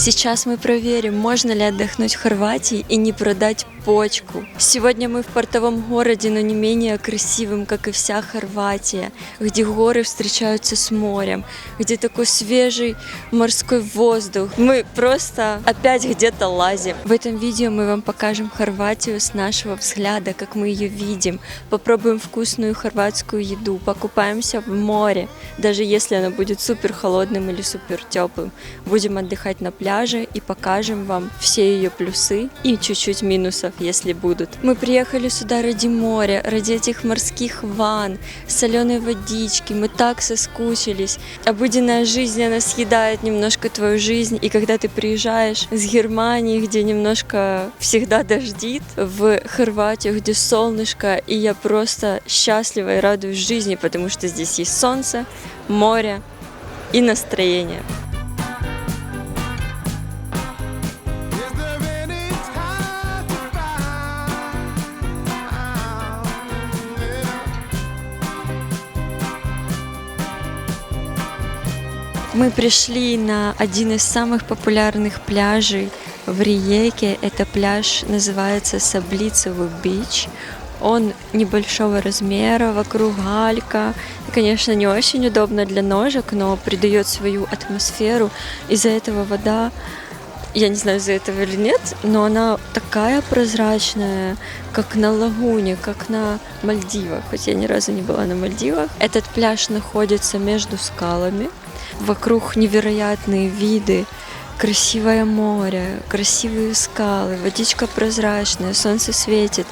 Сейчас мы проверим, можно ли отдохнуть в Хорватии и не продать почку. Сегодня мы в портовом городе, но не менее красивым, как и вся Хорватия, где горы встречаются с морем, где такой свежий морской воздух. Мы просто опять где-то лазим. В этом видео мы вам покажем Хорватию с нашего взгляда, как мы ее видим. Попробуем вкусную хорватскую еду, покупаемся в море, даже если оно будет супер холодным или супер теплым. Будем отдыхать на пляже и покажем вам все ее плюсы и чуть-чуть минусов, если будут. Мы приехали сюда ради моря, ради этих морских ванн, соленой водички. Мы так соскучились. Обыденная жизнь, она съедает немножко твою жизнь. И когда ты приезжаешь с Германии, где немножко всегда дождит, в Хорватию, где солнышко, и я просто счастлива и радуюсь жизни, потому что здесь есть солнце, море и настроение. Мы пришли на один из самых популярных пляжей в Риеке. Это пляж называется Саблицево Бич. Он небольшого размера, вокруг галька. И, конечно, не очень удобно для ножек, но придает свою атмосферу. Из-за этого вода, я не знаю, из-за этого или нет, но она такая прозрачная, как на лагуне, как на Мальдивах. Хоть я ни разу не была на Мальдивах. Этот пляж находится между скалами. Вокруг невероятные виды, красивое море, красивые скалы, водичка прозрачная, солнце светит,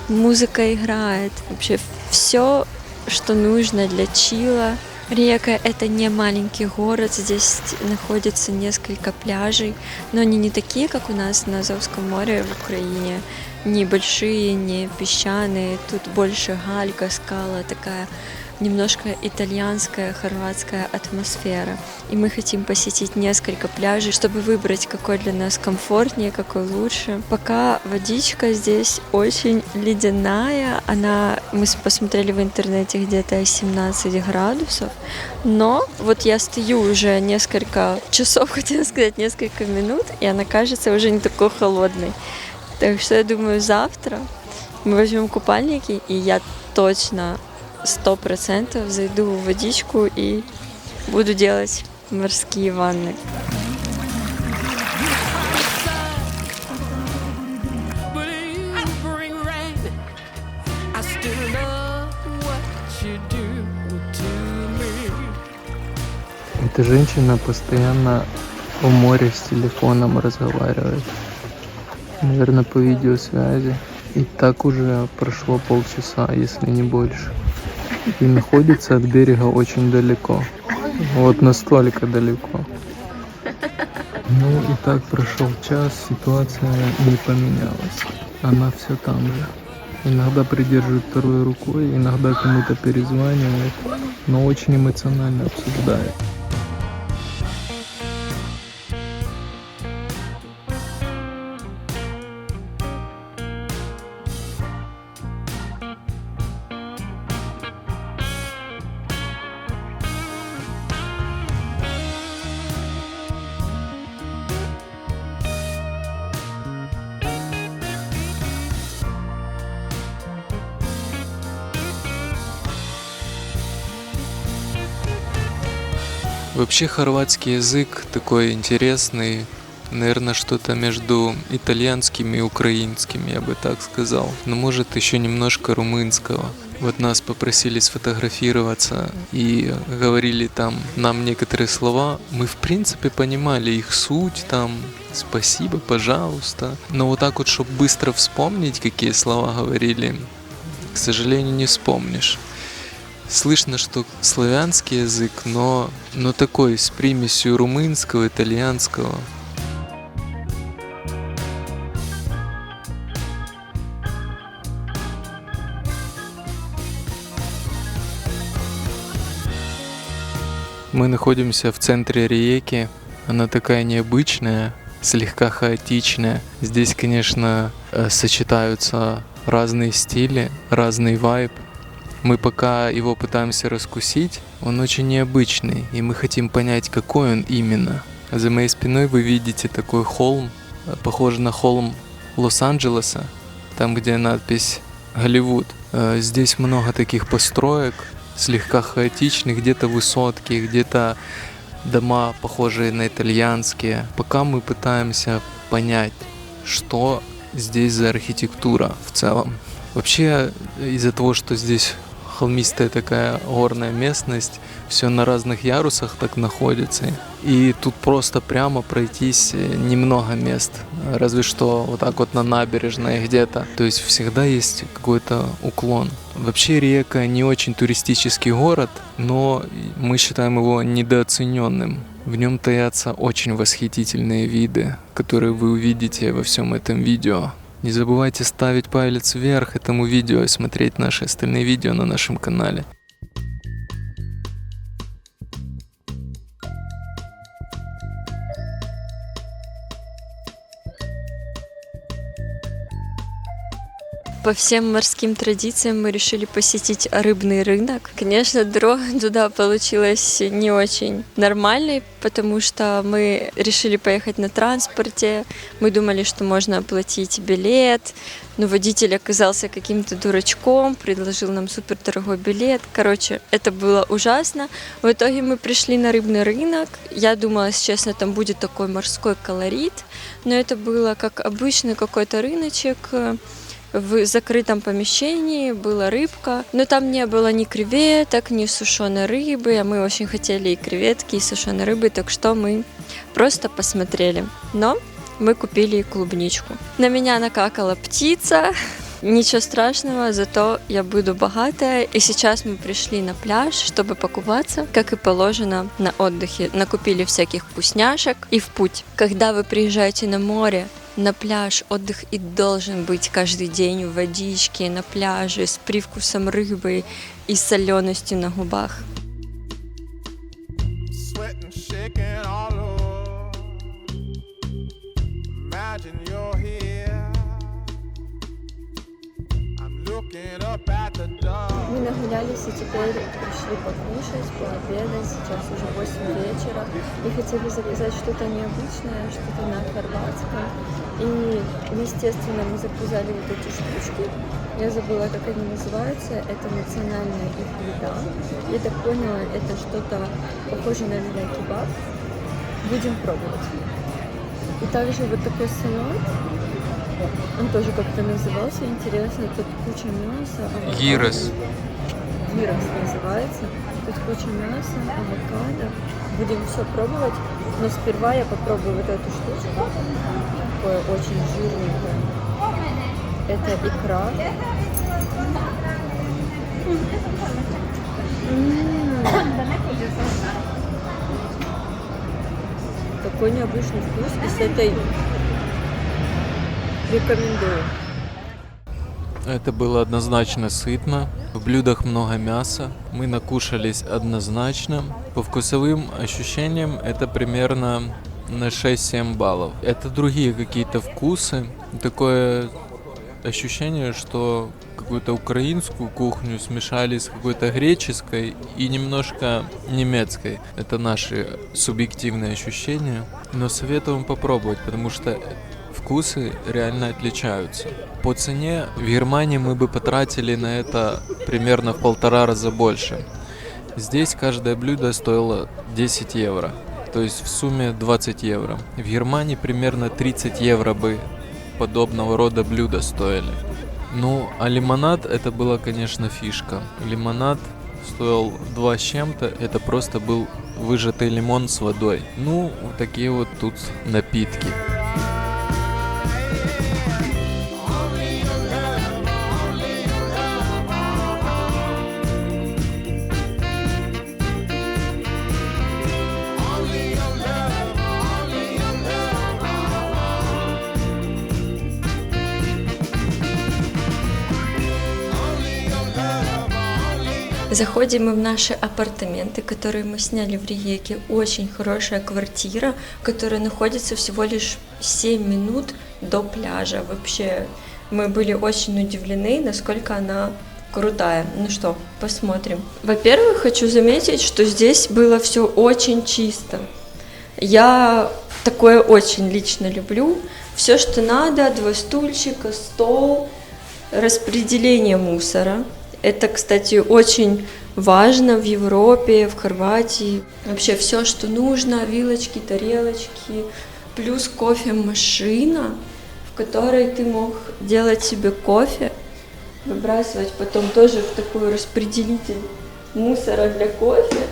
музыка играет. Вообще все, что нужно для чила. Риека — это не маленький город, здесь находится несколько пляжей, но они не такие, как у нас на Азовском море в Украине, не большие, не песчаные, тут больше галька, скала, такая немножко итальянская, хорватская атмосфера. И мы хотим посетить несколько пляжей, чтобы выбрать, какой для нас комфортнее, какой лучше. Пока водичка здесь очень ледяная. Мы посмотрели в интернете где-то 17 градусов. Но вот я стою уже несколько часов, хотела сказать, несколько минут, и она кажется уже не такой холодной. Так что я думаю, завтра мы возьмем купальники, и я точно 100% зайду в водичку и буду делать морские ванны. Эта женщина постоянно в море с телефоном разговаривает. Наверное, по видеосвязи. И так уже прошло полчаса, если не больше. И находится от берега очень далеко. Вот настолько далеко. Ну и так прошел час, ситуация не поменялась. Она все там же. Иногда придерживает второй рукой, иногда кому-то перезванивает, но очень эмоционально обсуждает. Вообще хорватский язык такой интересный, наверное, что-то между итальянским и украинским, я бы так сказал. Но может еще немножко румынского. Вот нас попросили сфотографироваться и говорили там нам некоторые слова. Мы в принципе понимали их суть, там спасибо, пожалуйста. Но вот так вот, чтобы быстро вспомнить, какие слова говорили, к сожалению, не вспомнишь. Слышно, что славянский язык, но такой с примесью румынского, итальянского. Мы находимся в центре Риеки. Она такая необычная, слегка хаотичная. Здесь, конечно, сочетаются разные стили, разный вайб. Мы пока его пытаемся раскусить, он очень необычный, и мы хотим понять, какой он именно. За моей спиной вы видите такой холм, похожий на холм Лос-Анджелеса, там, где надпись «Голливуд». Здесь много таких построек, слегка хаотичных, где-то высотки, где-то дома, похожие на итальянские. Пока мы пытаемся понять, что здесь за архитектура в целом. Вообще, из-за того, что здесь холмистая такая горная местность, все на разных ярусах так находится. И тут просто прямо пройтись немного мест, разве что вот так вот на набережной где-то. То есть всегда есть какой-то уклон. Вообще Риека не очень туристический город, но мы считаем его недооцененным. В нем таятся очень восхитительные виды, которые вы увидите во всем этом видео. Не забывайте ставить палец вверх этому видео и смотреть наши остальные видео на нашем канале. По всем морским традициям мы решили посетить рыбный рынок. Конечно, дорога туда получилась не очень нормальной, потому что мы решили поехать на транспорте. Мы думали, что можно оплатить билет, но водитель оказался каким-то дурачком, предложил нам супердорогой билет. Короче, это было ужасно. В итоге мы пришли на рыбный рынок. Я думала, если честно, там будет такой морской колорит, но это было как обычный какой-то рыночек. В закрытом помещении была рыбка, но там не было ни креветок, ни сушеной рыбы, а мы очень хотели и креветки, и сушеной рыбы, так что мы просто посмотрели. Но мы купили и клубничку. На меня накакала птица, ничего страшного, зато я буду богатая. И сейчас мы пришли на пляж, чтобы покупаться, как и положено на отдыхе. Накупили всяких вкусняшек и в путь. Когда вы приезжаете на море, на пляж, отдых и должен быть каждый день в водичке, на пляже, с привкусом рыбы и соленостью на губах. Мы нагулялись и теперь пришли покушать, пообедать. Сейчас уже 8 вечера. И хотели заказать что-то необычное, что-то на хорватском. И, естественно, мы заказали вот эти штучки. Я забыла, как они называются. Это национальная их еда. Я так поняла, это что-то похожее на кебаб. Будем пробовать. И также вот такой салат. Он тоже как-то назывался, интересно, тут куча мяса, авокадо. Гирос. Гирос называется. Тут куча мяса, авокадо. Будем все пробовать, но сперва я попробую вот эту штучку. Такое очень жирненькое. Это икра. Такой необычный вкус. И с этой рекомендую. Это было однозначно сытно. В блюдах много мяса. Мы накушались однозначно. По вкусовым ощущениям это примерно на 6-7 баллов. Это другие какие-то вкусы. Такое ощущение, что какую-то украинскую кухню смешали с какой-то греческой и немножко немецкой. Это наши субъективные ощущения. Но советуем попробовать, потому что вкусы реально отличаются. По цене в Германии мы бы потратили на это примерно в 1,5 раза больше. Здесь каждое блюдо стоило 10 евро, то есть в сумме 20 евро. В Германии примерно 30 евро бы подобного рода блюда стоили. Ну, а лимонад это была, конечно, фишка. Лимонад стоил 2 с чем-то, это просто был выжатый лимон с водой. Ну, вот такие вот тут напитки. Заходим мы в наши апартаменты, которые мы сняли в Риеке. Очень хорошая квартира, которая находится всего лишь 7 минут до пляжа. Вообще, мы были очень удивлены, насколько она крутая. Ну что, посмотрим. Во-первых, хочу заметить, что здесь было все очень чисто. Я такое очень лично люблю. Все, что надо, 2 стульчика, стол, распределение мусора. Это, кстати, очень важно в Европе, в Хорватии. Вообще все, что нужно, вилочки, тарелочки, плюс кофемашина, в которой ты мог делать себе кофе, выбрасывать потом тоже в такой распределитель мусора для кофе.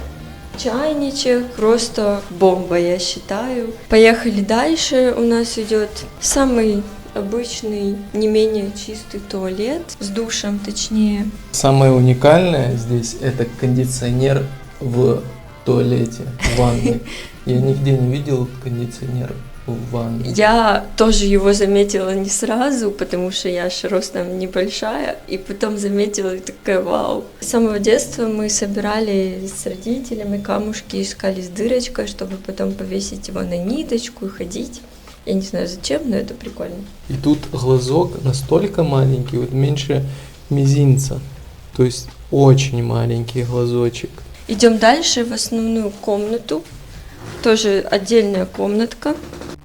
Чайничек, просто бомба, я считаю. Поехали дальше. У нас идет самый обычный, не менее чистый туалет, с душем точнее. Самое уникальное здесь — это кондиционер в туалете, в ванной. Я нигде не видел кондиционер в ванной. Я тоже его заметила не сразу, потому что я ж ростом небольшая, и потом заметила и такая вау. С самого детства мы собирали с родителями камушки, искали с дырочкой, чтобы потом повесить его на ниточку и ходить. Я не знаю зачем, но это прикольно. И тут глазок настолько маленький, вот меньше мизинца. То есть очень маленький глазочек. Идем дальше в основную комнату. Тоже отдельная комнатка.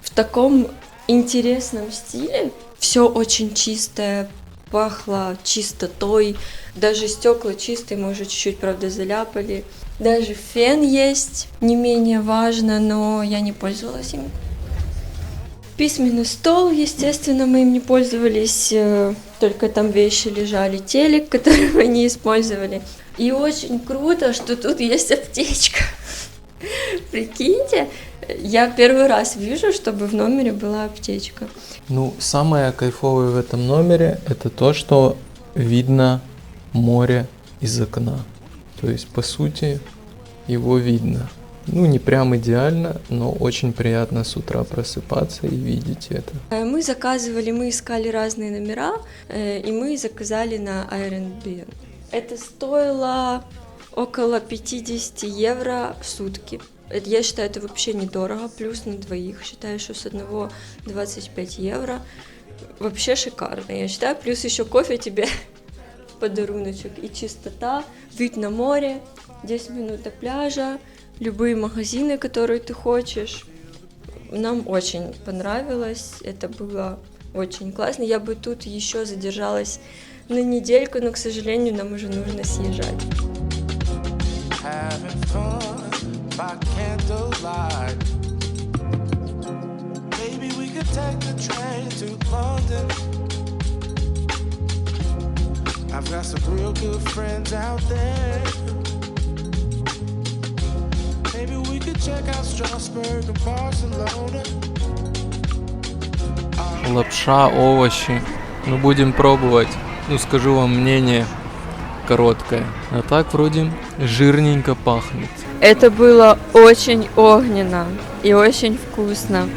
В таком интересном стиле. Все очень чистое, пахло чистотой. Даже стекла чистые, может, чуть-чуть, правда, заляпали. Даже фен есть, не менее важно, но я не пользовалась им. Письменный стол, естественно, мы им не пользовались, только там вещи лежали, телек, который мы не использовали. И очень круто, что тут есть аптечка. Прикиньте, я первый раз вижу, чтобы в номере была аптечка. Ну, самое кайфовое в этом номере — это то, что видно море из окна. То есть, по сути, его видно. Ну, не прям идеально, но очень приятно с утра просыпаться и видеть это. Мы искали разные номера, и мы заказали на Airbnb. Это стоило около 50 евро в сутки. Я считаю, это вообще недорого, плюс на двоих. Считаю, что с одного 25 евро. Вообще шикарно, я считаю. Плюс еще кофе тебе в подаруночек. И чистота, вид на море, 10 минут до пляжа, любые магазины, которые ты хочешь. Нам очень понравилось, это было очень классно. Я бы тут еще задержалась на недельку, но, к сожалению, нам уже нужно съезжать. Лапша, овощи. Ну, будем пробовать. Ну, скажу вам мнение короткое. А так вроде жирненько пахнет. Это было очень огненно и очень вкусно.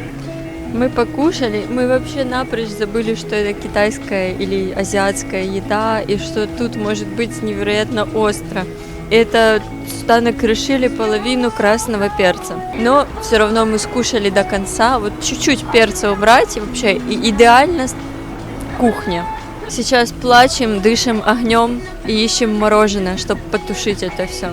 Мы покушали, мы вообще напрочь забыли, что это китайская или азиатская еда, и что тут может быть невероятно остро. Это сюда накрошили половину красного перца. Но все равно мы скушали до конца. Вот чуть-чуть перца убрать, и вообще идеально кухня. Сейчас плачем, дышим огнем и ищем мороженое, чтобы потушить это все.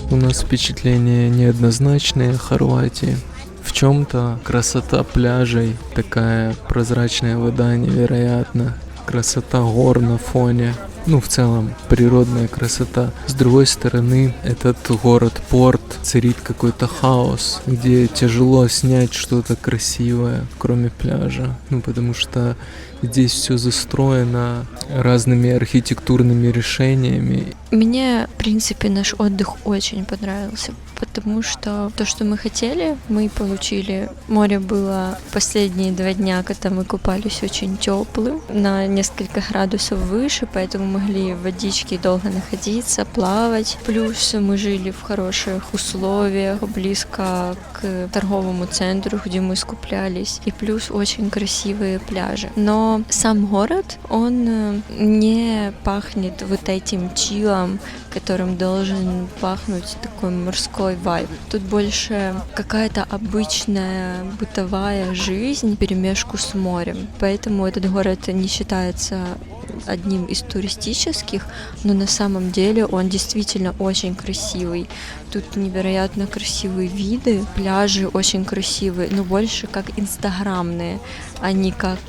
У нас впечатления неоднозначные о Хорватии. В чем-то красота пляжей, такая прозрачная вода невероятна, красота гор на фоне, ну в целом природная красота. С другой стороны, этот город-порт, царит какой-то хаос, где тяжело снять что-то красивое, кроме пляжа, ну потому что здесь все застроено разными архитектурными решениями. Мне, в принципе, наш отдых очень понравился, потому что то, что мы хотели, мы получили. Море было последние 2 дня, когда мы купались, очень теплым, на несколько градусов выше, поэтому могли в водичке долго находиться, плавать. Плюс мы жили в хороших условиях, близко к торговому центру, где мы скуплялись, и плюс очень красивые пляжи. Но сам город, он не пахнет вот этим чилом, запахом, которым должен пахнуть такой морской вайб. Тут больше какая-то обычная бытовая жизнь вперемешку с морем. Поэтому этот город не считается одним из туристических, но на самом деле он действительно очень красивый. Тут невероятно красивые виды, пляжи очень красивые, но больше как инстаграмные, а не как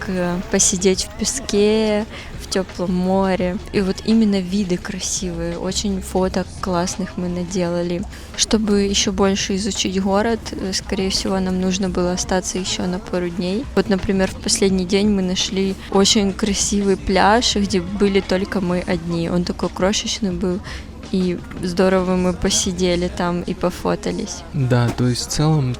посидеть в песке, в теплом море. И вот именно виды красивые, очень фоток классных мы наделали. Чтобы еще больше изучить город, скорее всего, нам нужно было остаться еще на пару дней. Вот, например, в последний день мы нашли очень красивый пляж, где были только мы одни. Он такой крошечный был. И здорово мы посидели там и пофотались. Да, то есть в целом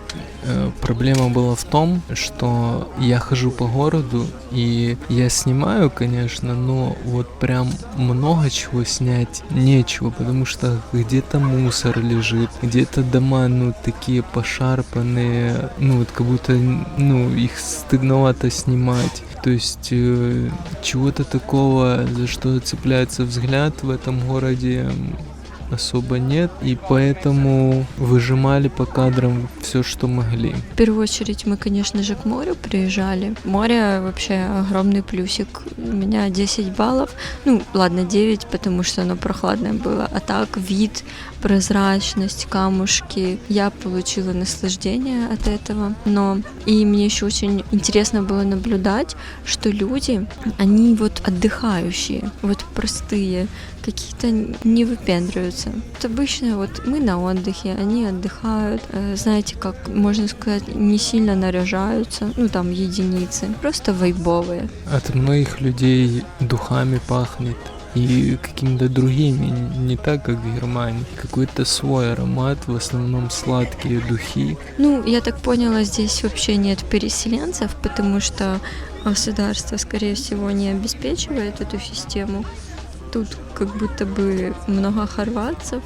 проблема была в том, что я хожу по городу, и я снимаю, конечно, но вот прям много чего снять нечего, потому что где-то мусор лежит, где-то дома, такие пошарпанные, вот как будто, их стыдновато снимать. То есть чего-то такого, за что цепляется взгляд в этом городе, особо нет, и поэтому выжимали по кадрам все, что могли. В первую очередь мы, конечно же, к морю приезжали. Море вообще огромный плюсик. У меня 10 баллов. 9, потому что оно прохладное было. А так вид, прозрачность, камушки. Я получила наслаждение от этого. И мне еще очень интересно было наблюдать, что люди, они вот отдыхающие, вот простые, какие-то не выпендриваются. Вот обычно вот мы на отдыхе, они отдыхают, знаете, как можно сказать, не сильно наряжаются, там единицы, просто вайбовые. От многих людей духами пахнет и какими-то другими, не так, как в Германии. Какой-то свой аромат, в основном сладкие духи. Я так поняла, здесь вообще нет переселенцев, потому что государство, скорее всего, не обеспечивает эту систему. Тут как будто бы много хорватцев,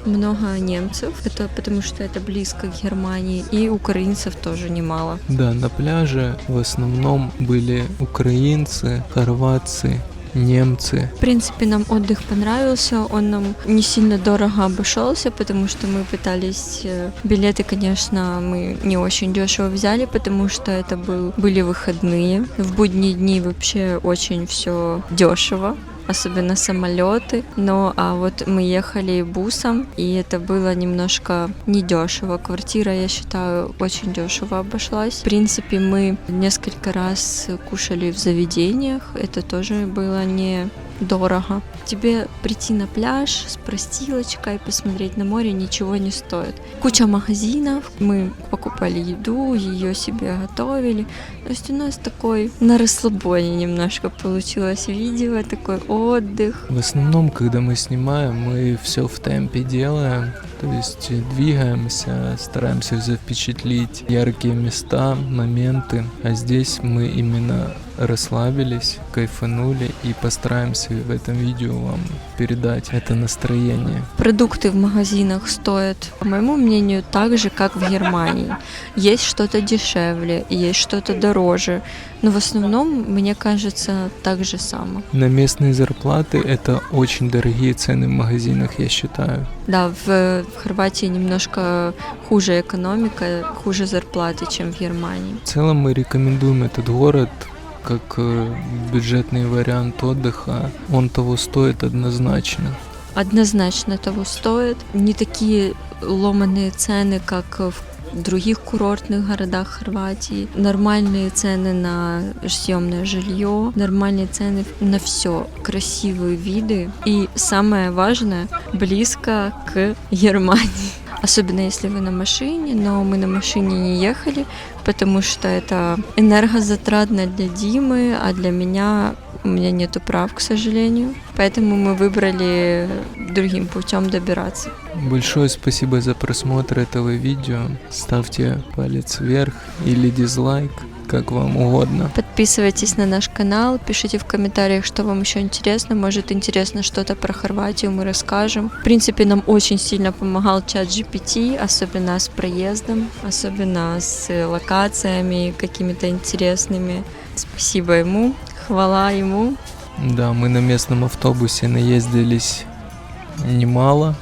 много немцев, это потому что это близко к Германии, и украинцев тоже немало. Да, на пляже в основном были украинцы, хорватцы, немцы. В принципе, нам отдых понравился, он нам не сильно дорого обошелся, потому что мы пытались... Билеты, конечно, мы не очень дешево взяли, потому что это были выходные. В будние дни вообще очень все дешево, особенно самолеты. А вот мы ехали бусом, и это было немножко недешево. Квартира, я считаю, очень дешево обошлась. В принципе, мы несколько раз кушали в заведениях, это тоже было не дорого. Тебе прийти на пляж с простилочкой, посмотреть на море ничего не стоит. Куча магазинов, мы покупали еду, ее себе готовили. То есть у нас такой на расслабоне немножко получилось видео, такой отдых. В основном, когда мы снимаем, мы все в темпе делаем. То есть двигаемся, стараемся запечатлеть яркие места, моменты. А здесь мы именно расслабились, кайфанули и постараемся в этом видео вам передать это настроение. Продукты в магазинах стоят, по моему мнению, так же, как в Германии. Есть что-то дешевле, есть что-то дороже, но в основном, мне кажется, так же само. На местные зарплаты это очень дорогие цены в магазинах, я считаю. Да, в Хорватии немножко хуже экономика, хуже зарплаты, чем в Германии. В целом мы рекомендуем этот город как бюджетный вариант отдыха. Он того стоит однозначно. Однозначно того стоит. Не такие ломаные цены, как в других курортных городах Хорватии. Нормальные цены на съемное жилье, нормальные цены на все, красивые виды и, самое важное, близко к Германии. Особенно если вы на машине, но мы на машине не ехали, потому что это энергозатратно для Димы, а для меня у меня нету прав, к сожалению. Поэтому мы выбрали другим путем добираться. Большое спасибо за просмотр этого видео. Ставьте палец вверх или дизлайк, как вам угодно. Подписывайтесь на наш канал, пишите в комментариях, что вам еще интересно. Может, интересно что-то про Хорватию, мы расскажем. В принципе, нам очень сильно помогал чат GPT, особенно с проездом, особенно с локациями какими-то интересными. Спасибо ему, хвала ему. Да, мы на местном автобусе наездились немало.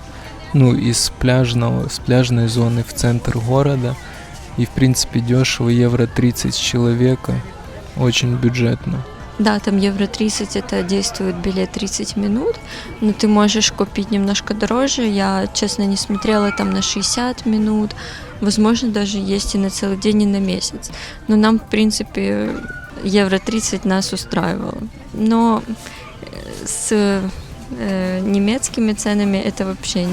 Ну, из пляжной зоны в центр города. И, в принципе, дешево, евро 30 с человека. Очень бюджетно. Да, там евро 30, это действует билет 30 минут, но ты можешь купить немножко дороже. Я, честно, не смотрела там на 60 минут. Возможно, даже есть и на целый день, и на месяц. Но нам, в принципе, евро 30 нас устраивало. Но с немецкими ценами это вообще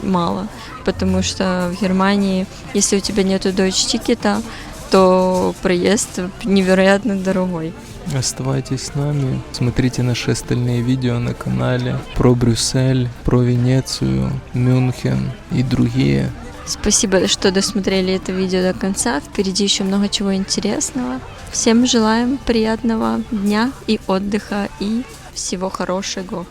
мало, потому что в Германии, если у тебя нету Deutsch-тикета, то проезд невероятно дорогой. Оставайтесь с нами, смотрите наши остальные видео на канале про Брюссель, про Венецию, Мюнхен и другие. Спасибо, что досмотрели это видео до конца. Впереди еще много чего интересного. Всем желаем приятного дня и отдыха и всего хорошего.